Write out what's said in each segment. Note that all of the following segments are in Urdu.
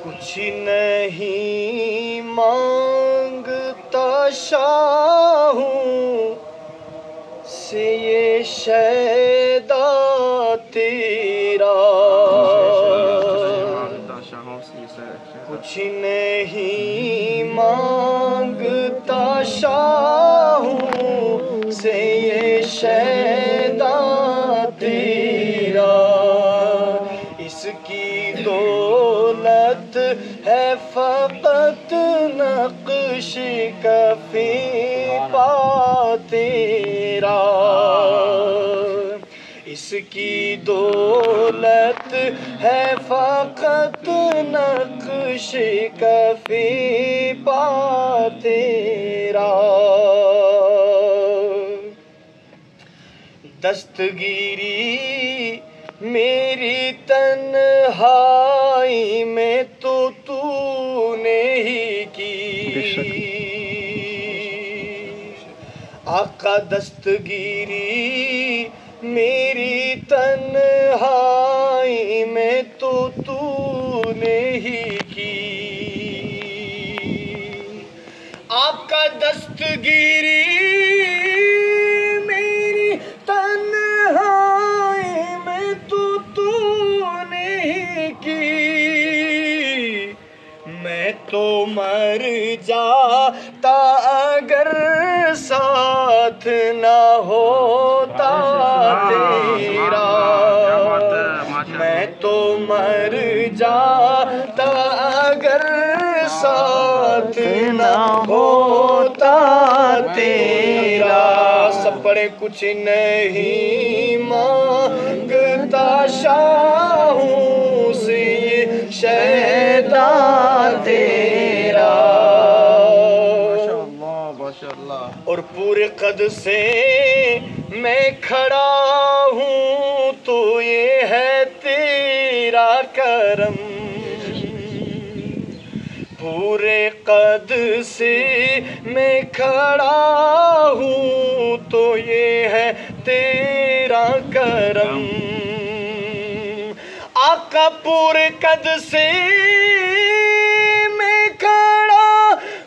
کچھ نہیں مانگتا شاہوں سے یہ شیدا تیرا، کچھ نہیں مانگتا شاہوں سے یہ شیدا تیرا، اس کی دولت ہے فقط نقش کفی پا تیرا، اس کی دولت ہے فقط نقش کفی پا تیرا، دستگیری میری تنہائی میں تو نے ہی کی، آقا دستگیری میری تنہائی میں تو نے ہی کی، آقا دستگیری میری تنہائی میں تو نے ہی کی، میں تو مر جاتا اگر ساتھ نہ ہوتا تیرا، میں تو مر جاتا اگر ساتھ نہ ہوتا تیرا، سب پڑھے کچھ نہیں مانگتا شاہوں سے یہ شیدا تیرا، اور پورے قد سے میں کھڑا ہوں تو یہ ہے تیرا کرم، پورے قد سے میں کھڑا ہوں تو یہ ہے تیرا کرم، آقا پورے قد سے میں کھڑا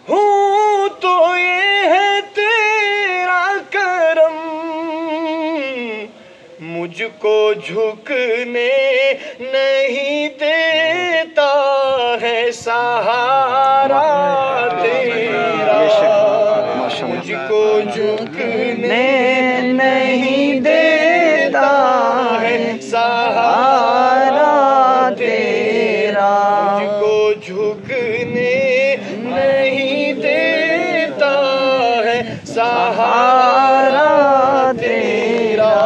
ہوں تو یہ ہے تیرا کرم، مجھ کو جھکنے نہیں دیتا ہے سہارا تیرا، مجھ کو جھکنے نہیں دیتا ہے سہارا تیرا، مجھ کو جھکنے نہیں دیتا ہے سہارا تیرا،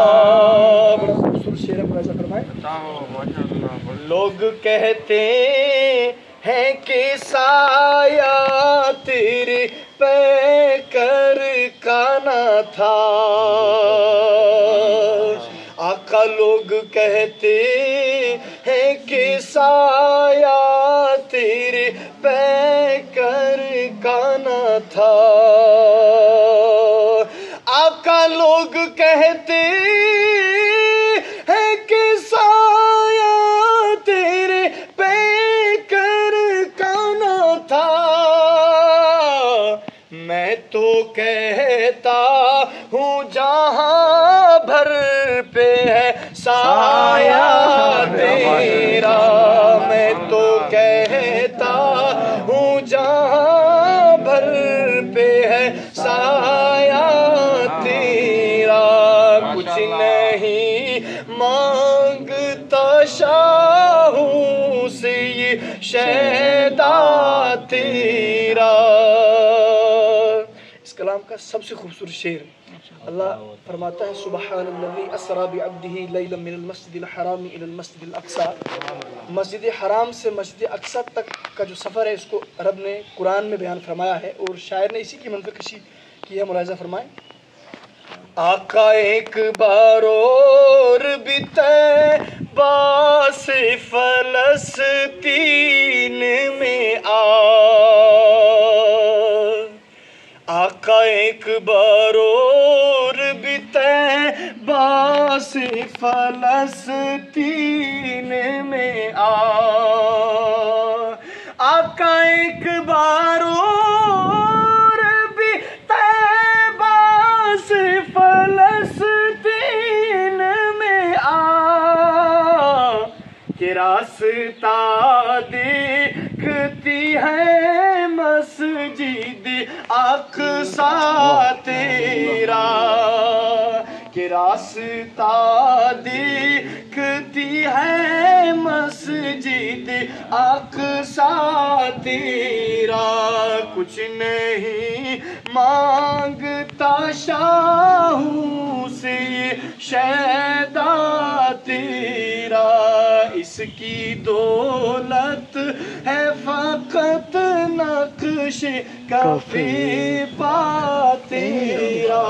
لوگ کہتے ہیں کہ سایہ تیرے پیکر کا نہ تھا، آقا لوگ کہتے ہیں کہ سایہ تیرے پیکر کا نہ تھا، آقا لوگ کہتے ہیں کہ سایہ تیرے پیکر کا نہ تھا، میں تو کہتا ہوں جہاں بھر پہ ہے سایہ تیرا، میں تو کہتا ہوں جہاں بھر پہ ہے سایہ تیرا، کچھ نہیں مانگتا شاہوں سے یہ شیدا تیرا، اس کلام کا سب سے خوبصورت شعر اللہ فرماتا ہے سبحان الذی اسری بعبدہ لیلا من المسجد الحرام الی المسجد الاقصی، مسجد حرام سے مسجد اقصی تک کا جو سفر ہے اس کو رب نے قرآن میں بیان فرمایا ہے، اور شاعر نے اسی کی منظر کشی کی ہے، ملاحظہ فرمائیں، آقا ایک بار اور بھی طیبہ سے فلسطین میں آقا ایک بار اور بھی طیبہ سے فلسطین میں آقا ایک بار اور بھی طیبہ سے فلسطین میں کہ راستہ دیکھتی ہے مسجد اقصیٰ تیرا، کہ راستہ دیکھتی ہے مسجد اقصیٰ تیرا، کچھ نہیں مانگتا شاہوں سے شیدا تیرا، اس کی دولت ہے فقط نقش کفِ پا تیرا۔